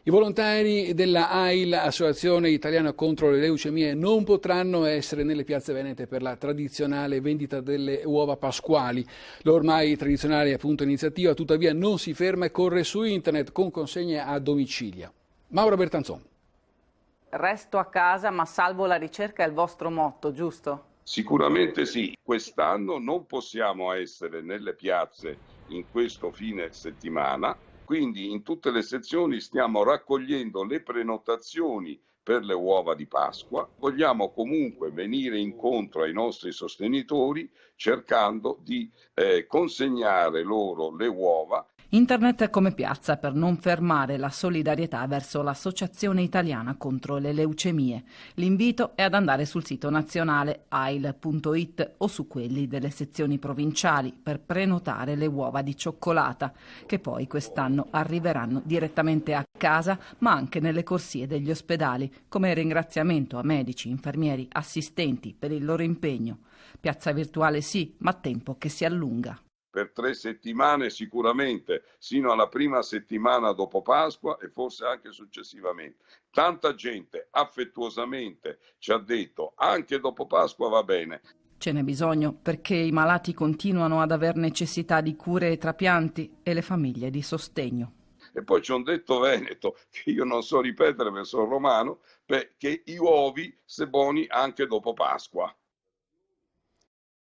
I volontari della AIL, Associazione Italiana contro le leucemie, non potranno essere nelle piazze venete per la tradizionale vendita delle uova pasquali. L'ormai tradizionale appunto iniziativa tuttavia non si ferma e corre su internet con consegne a domicilio. Maura Bertanzon. Resto a casa ma salvo la ricerca è il vostro motto, giusto? Sicuramente sì, quest'anno non possiamo essere nelle piazze in questo fine settimana, quindi in tutte le sezioni stiamo raccogliendo le prenotazioni per le uova di Pasqua. Vogliamo comunque venire incontro ai nostri sostenitori cercando di consegnare loro le uova. Internet come piazza per non fermare la solidarietà verso l'Associazione Italiana contro le leucemie. L'invito è ad andare sul sito nazionale ail.it o su quelli delle sezioni provinciali per prenotare le uova di cioccolata, che poi quest'anno arriveranno direttamente a casa, ma anche nelle corsie degli ospedali, come ringraziamento a medici, infermieri, assistenti per il loro impegno. Piazza virtuale sì, ma tempo che si allunga. Per 3 settimane sicuramente, sino alla prima settimana dopo Pasqua e forse anche successivamente. Tanta gente affettuosamente ci ha detto anche dopo Pasqua va bene. Ce n'è bisogno perché i malati continuano ad aver necessità di cure e trapianti e le famiglie di sostegno. E poi c'è un detto veneto che io non so ripetere perché sono romano, che i uovi se buoni anche dopo Pasqua.